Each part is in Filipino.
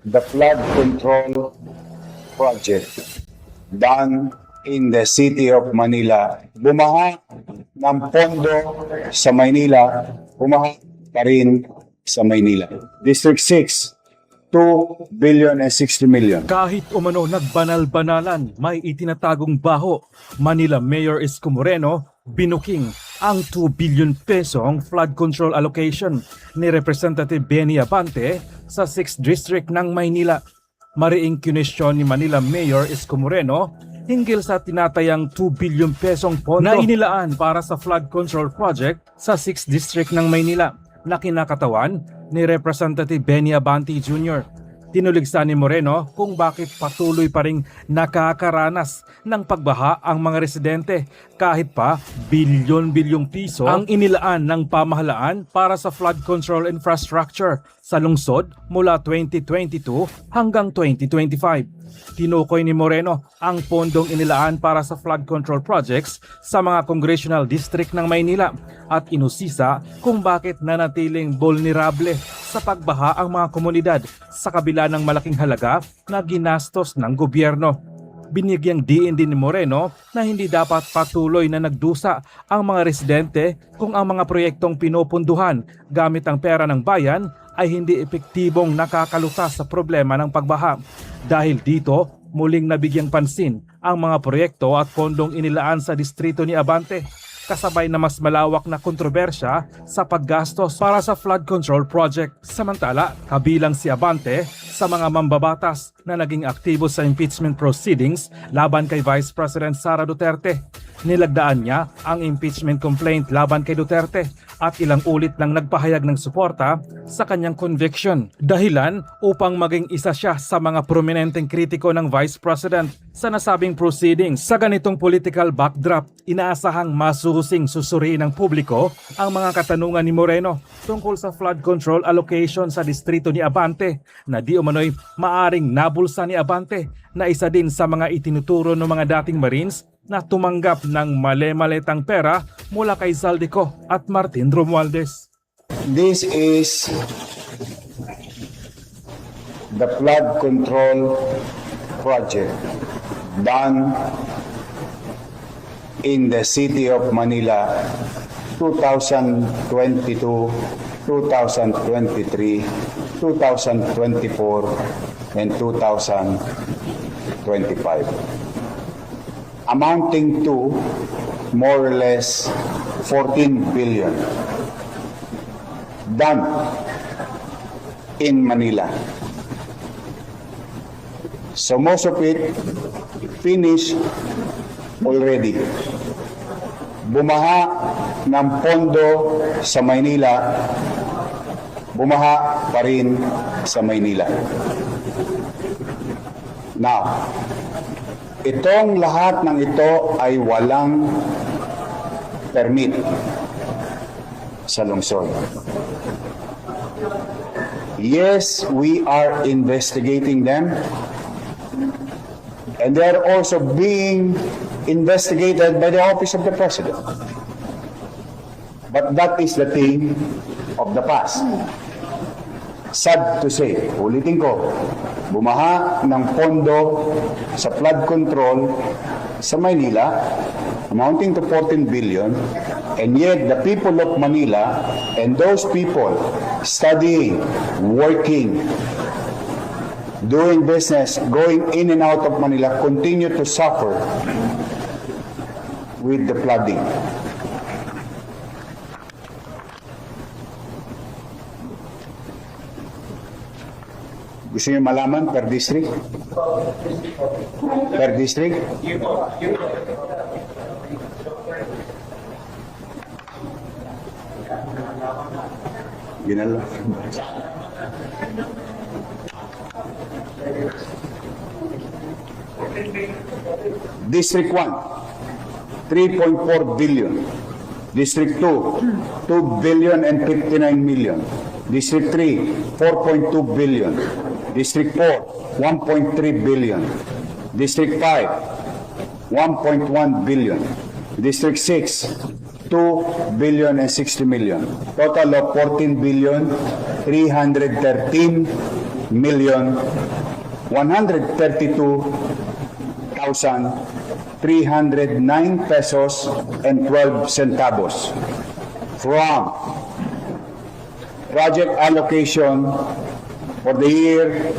the flood control project done in the city of Manila. Bumaha ng pondo sa Maynila, bumaha pa rin sa Maynila. District 6, 2 billion and 60 million. Kahit umano nagbanal-banalan, may itinatagong baho, Manila Mayor Isko Moreno binuking ang 2 billion pesong flood control allocation ni Representative Benny Abante sa 6th District ng Maynila. Mariing kinesyon ni Manila Mayor Isko Moreno hinggil sa tinatayang 2 billion pesong pondo na inilaan para sa flood control project sa 6th District ng Maynila na kinakatawan ni Representative Benny Abante Jr. Tinuligsan ni Moreno kung bakit patuloy pa ring nakakaranas ng pagbaha ang mga residente kahit pa bilyon-bilyong piso ang inilaan ng pamahalaan para sa flood control infrastructure sa lungsod mula 2022 hanggang 2025. Tinukoy ni Moreno ang pondong inilaan para sa flood control projects sa mga congressional district ng Maynila at inusisa kung bakit nanatiling vulnerable sa pagbaha ang mga komunidad sa kabila ng malaking halaga na ginastos ng gobyerno. Binigyang diin din ni Moreno na hindi dapat patuloy na nagdusa ang mga residente kung ang mga proyektong pinupunduhan gamit ang pera ng bayan ay hindi epektibong nakakalutas sa problema ng pagbaha. Dahil dito, muling nabigyang pansin ang mga proyekto at pondong inilaan sa distrito ni Abante, kasabay na mas malawak na kontrobersya sa paggastos para sa flood control project. Samantala, kabilang si Abante sa mga mambabatas na naging aktibo sa impeachment proceedings laban kay Vice President Sara Duterte. Nilagdaan niya ang impeachment complaint laban kay Duterte at ilang ulit nang nagpahayag ng suporta sa kanyang conviction. Dahilan upang maging isa siya sa mga prominenteng kritiko ng Vice President sa nasabing proceedings. Sa ganitong political backdrop, inaasahang masusing susuriin ng publiko ang mga katanungan ni Moreno tungkol sa flood control allocation sa distrito ni Abante na di umano'y maaring nabulsa ni Abante na isa din sa mga itinuturo ng mga dating Marines na tumanggap ng male-maletang pera mula kay Zaldico at Martin Romualdez. This is the flood control project done in the city of Manila 2022, 2023, 2024, and 2025. Amounting to more or less 14 billion done in Manila. So most of it finished already. Bumaha ng pondo sa Maynila, bumaha pa rin sa Maynila. Now, itong lahat ng ito ay walang permit sa lungsod. Yes, we are investigating them, and they are also being investigated by the Office of the President. But that is the thing of the past. Sad to say, ulitin ko, bumaha ng pondo sa flood control sa Maynila amounting to 14 billion, and yet the people of Manila and those people studying, working, doing business, going in and out of Manila continue to suffer with the flooding. Gusto niyo malaman per district? Per district? Ginala. District 1, 3.4 billion. District 2, 2 billion and 59 million. District 3, 4.2 billion. District 4, 1.3 billion. District 5, 1.1 billion. District 6, 2 billion and 60 million. Total of 14 billion 313 million 132,309 pesos and 12 centavos from project allocation for the year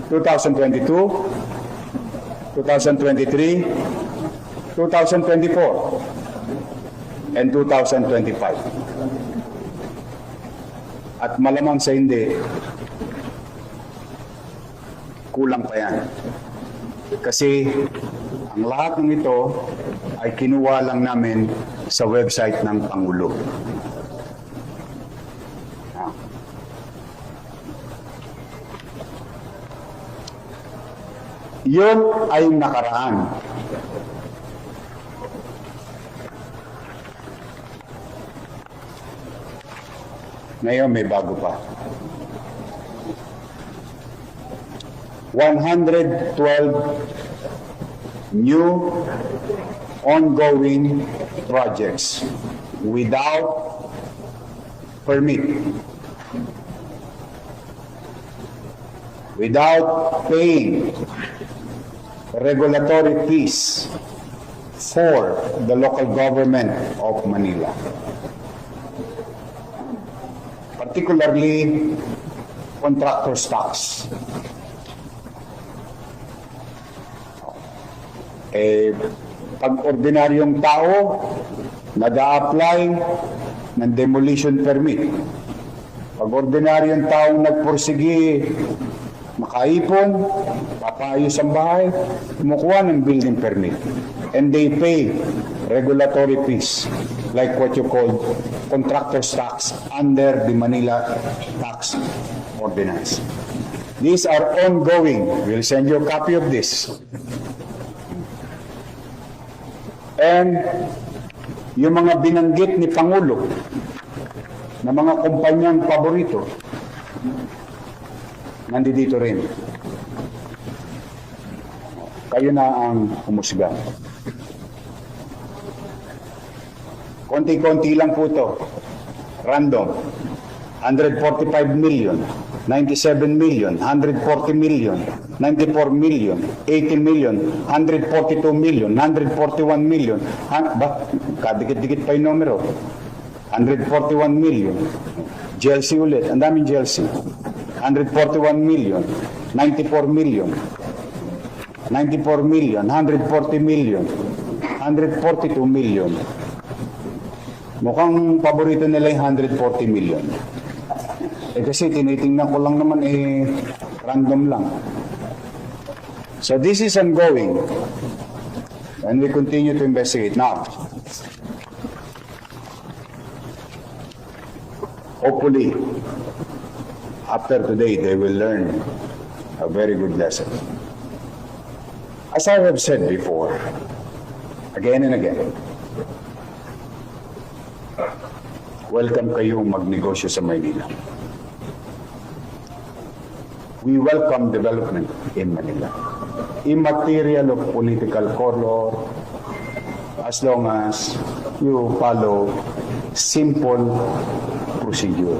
2022, 2023, 2024, and 2025. At malamang sa hindi, kulang pa yan. Kasi ang lahat ng ito ay kinuha lang namin sa website ng Pangulo. Yun ay nakaraan. Ngayon may bago pa. 112 new ongoing projects without permit, without paying regulatory fees for the local government of Manila. Particularly contractor's tax. Pag ordinaryong tao nag-a-apply ng demolition permit, pag ordinaryong tao nagpursigi, makaipon, papayos ang bahay, kumukuha ng building permit. And they pay regulatory fees like what you call contractor's tax under the Manila Tax Ordinance. These are ongoing. We'll send you a copy of this. And yung mga binanggit ni Pangulo na mga kumpanyang paborito, nandito rin. Kayo na ang humusga. Konti-konti lang po ito. Random. 145 million, 97 million, 140 million, 94 million, 80 million, 142 million, 141 million. Kadikit-dikit pa yung numero. 141 million. GLC ulit. Ang daming GLC. 141 million, 94 million, 94 million, 140 million, 142 million. Mukhang paborito nila yung 140 million. Kasi tinitingnan ko lang naman random lang. So this is ongoing. And we continue to investigate. Now, hopefully, after today, they will learn a very good lesson. As I have said before, again and again, welcome kayong magnegosyo sa Maynila. We welcome development in Manila, immaterial of political color, as long as you follow simple procedure.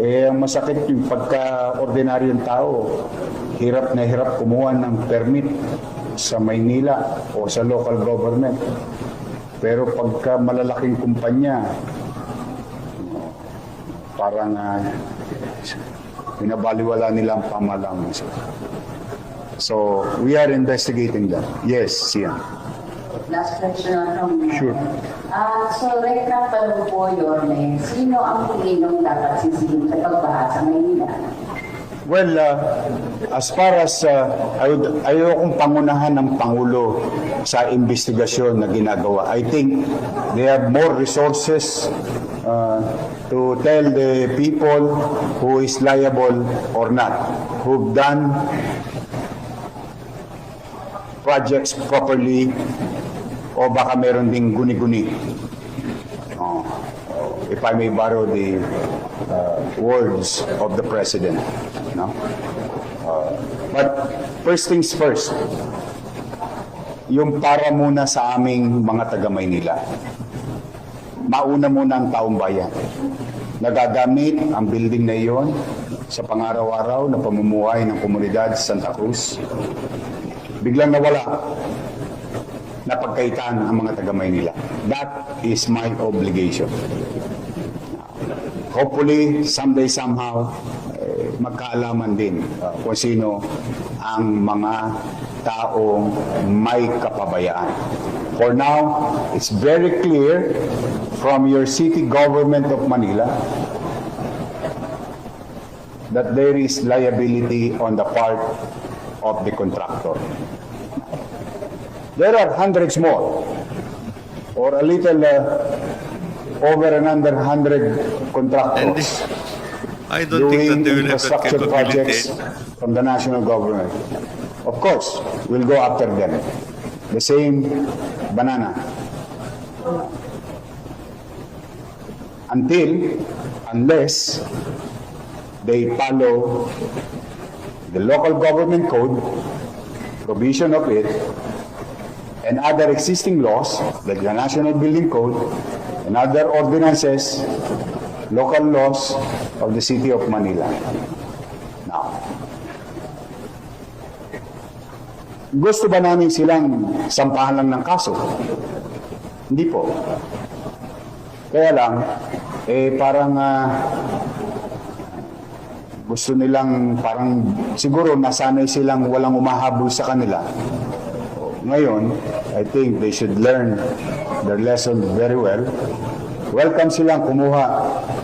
Ang masakit yung pagka-ordinaryong tao, hirap na hirap kumuha ng permit sa Maynila o sa local government. Pero pagka malalaking kumpanya, parang binabaliwala nila ang pamalang. So, we are investigating that. Yes, Sian. Last question from me. Sure. So, right now, tanong po, Yorme, sino ang Pilipinong dapat sisihin sa pagbaha sa Maynila? Well, as far as ayokong pangunahan ng Pangulo sa investigasyon na ginagawa. I think they have more resources to tell the people who is liable or not, who've done projects properly o baka meron ding guni-guni. If I may borrow the words of the President. No? But first things first, yung para muna sa aming mga taga-Maynila. Mauna muna ang taong bayan. Nagagamit ang building na iyon sa pangaraw-araw na pamumuhay ng komunidad sa Santa Cruz. Biglang nawala, napagkaitan ang mga taga Maynila. That is my obligation. Hopefully, someday, somehow, magkaalaman din kung sino ang mga taong may kapabayaan. For now, it's very clear from your city government of Manila that there is liability on the part of the contractor. There are hundreds more, or a little over and under 100 contractors I don't think that doing they will have that infrastructure projects capability. from the national government. Of course, we'll go after them. The same banana. Unless they follow the local government code, provision of it, and other existing laws, like the National Building Code, and other ordinances, local laws of the City of Manila. Now, gusto ba namin silang sampahan lang ng kaso? Hindi po. Kaya lang, parang gusto nilang parang siguro nasanay silang walang umahabol sa kanila. Ngayon, I think they should learn their lesson very well. Welcome silang kumuha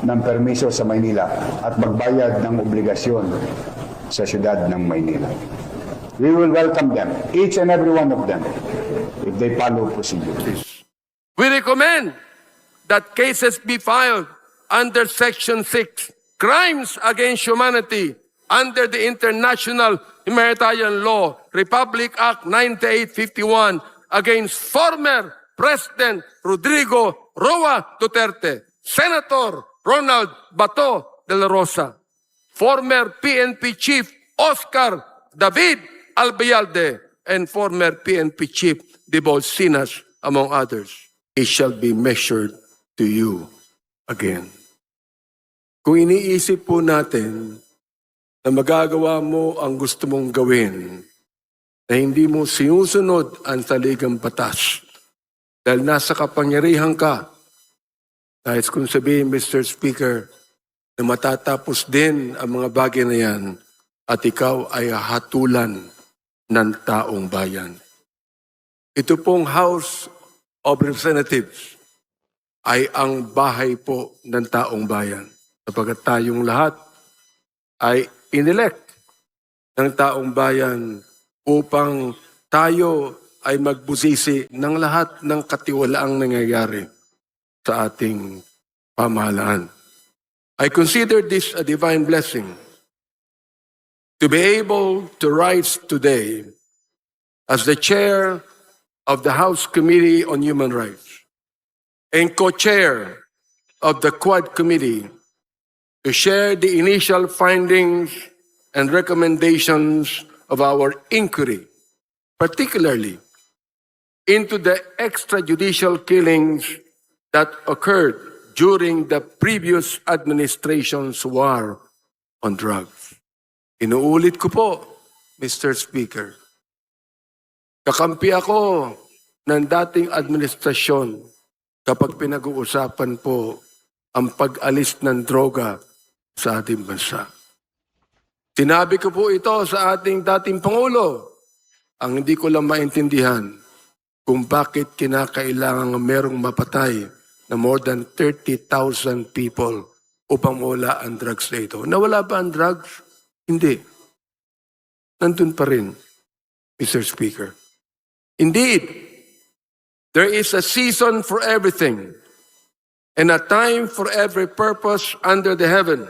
ng permiso sa Maynila at magbayad ng obligasyon sa siyudad ng Maynila. We will welcome them, each and every one of them, if they follow procedures. We recommend that cases be filed under Section 6, Crimes Against Humanity, under the International Humanitarian Law, Republic Act 9851, against former President Rodrigo Roa Duterte, Senator Ronald Bato de la Rosa, former PNP Chief Oscar David Albayalde, and former PNP Chief Dibol Sinas, among others. It shall be measured to you again. Kung iniisip po natin na magagawa mo ang gusto mong gawin, na hindi mo sinusunod ang saligang batas, dahil nasa kapangyarihan ka, nais kong sabihin, Mr. Speaker, na matatapos din ang mga bagay na yan at ikaw ay hatulan ng taong bayan. Ito pong House of Representatives ay ang bahay po ng taong bayan. Sapagkat tayong lahat ay inelect ng taong bayan upang tayo ay magbusisi ng lahat ng katiwalaang nangyayari sa ating pamahalaan. I consider this a divine blessing to be able to rise today as the chair of the House Committee on Human Rights and co-chair of the Quad Committee to share the initial findings and recommendations of our inquiry, particularly into the extrajudicial killings that occurred during the previous administration's war on drugs. Inuulit ko po, Mr. Speaker, kakampi ako ng dating administrasyon kapag pinag-uusapan po ang pag-alis ng droga sa ating bansa. Sinabi ko po ito sa ating dating Pangulo, ang hindi ko lang maintindihan kung bakit kinakailangan merong mapatay na more than 30,000 people upang mawala ang drugs na ito. Nawala ba ang drugs? Hindi. Nandun pa rin, Mr. Speaker. Indeed, there is a season for everything and a time for every purpose under the heaven,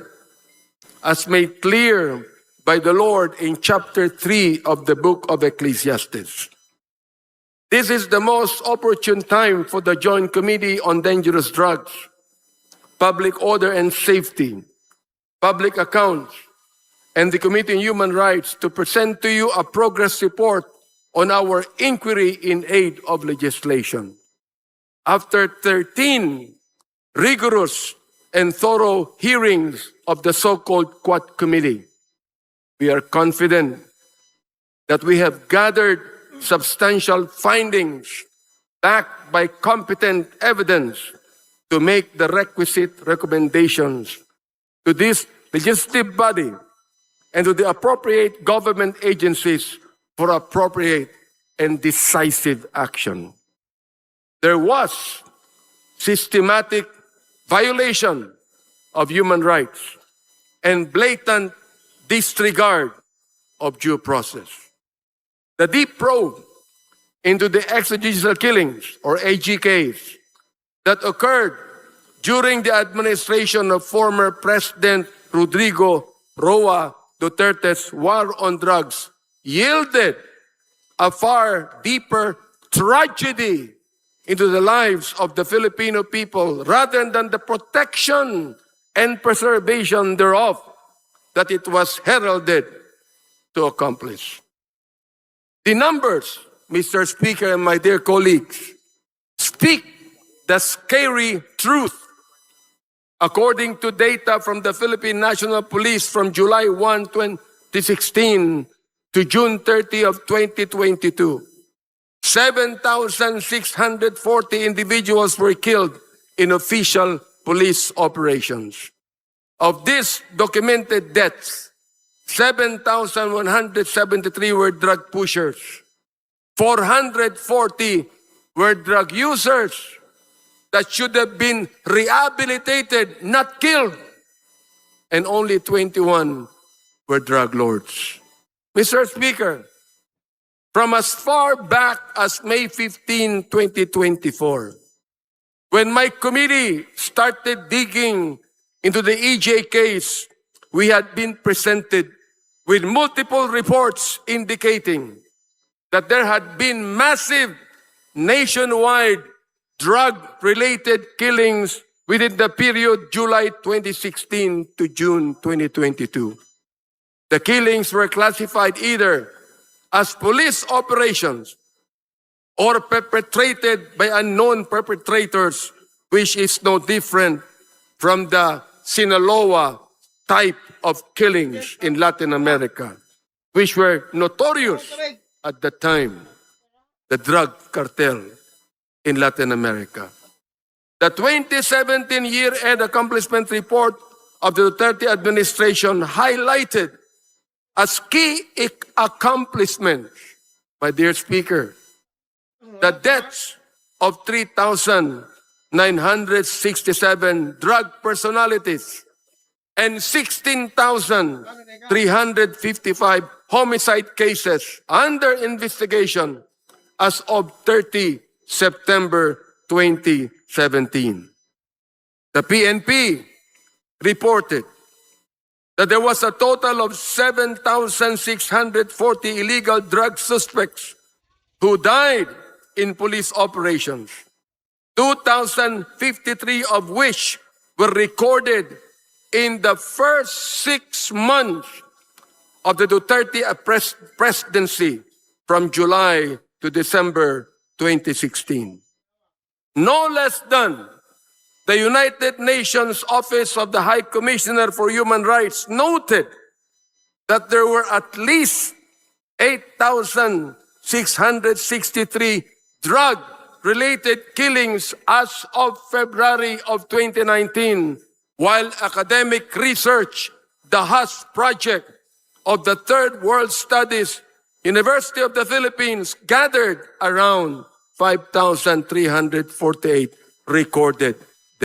as made clear by the Lord in chapter 3 of the book of Ecclesiastes. This is the most opportune time for the Joint Committee on Dangerous Drugs, Public Order and Safety, Public Accounts, and the Committee on Human Rights to present to you a progress report on our inquiry in aid of legislation. After 13 rigorous and thorough hearings of the so-called Quad Committee, we are confident that we have gathered substantial findings backed by competent evidence to make the requisite recommendations to this legislative body and to the appropriate government agencies for appropriate and decisive action. There was systematic violation of human rights and blatant disregard of due process. The deep probe into the extrajudicial killings, or AGKs, that occurred during the administration of former President Rodrigo Roa Duterte's war on drugs yielded a far deeper tragedy into the lives of the Filipino people rather than the protection and preservation thereof that it was heralded to accomplish. The numbers, Mr. Speaker and my dear colleagues, speak the scary truth. According to data from the Philippine National Police from July 1, 2016 to June 30 of 2022, 7,640 individuals were killed in official police operations. Of these documented deaths, 7,173 were drug pushers, 440 were drug users that should have been rehabilitated, not killed, and only 21 were drug lords. Mr. Speaker, from as far back as May 15, 2024, when my committee started digging into the EJ case, we had been presented with multiple reports indicating that there had been massive nationwide drug-related killings within the period July 2016 to June 2022. The killings were classified either as police operations or perpetrated by unknown perpetrators, which is no different from the Sinaloa type of killings in Latin America, which were notorious at the time, the drug cartel in Latin America. The 2017 year-end accomplishment report of the Duterte administration highlighted as key accomplishments, my dear Speaker, the deaths of 3,967 drug personalities and 16,355 homicide cases under investigation as of 30 September 2017. The PNP reported that there was a total of 7,640 illegal drug suspects who died in police operations, 2,053 of which were recorded in the first 6 months of the Duterte presidency from July to December 2016. No less than the United Nations Office of the High Commissioner for Human Rights noted that there were at least 8,663 drug-related killings as of February of 2019, while academic research, the HUS project of the Third World Studies, University of the Philippines, gathered around 5,348 recorded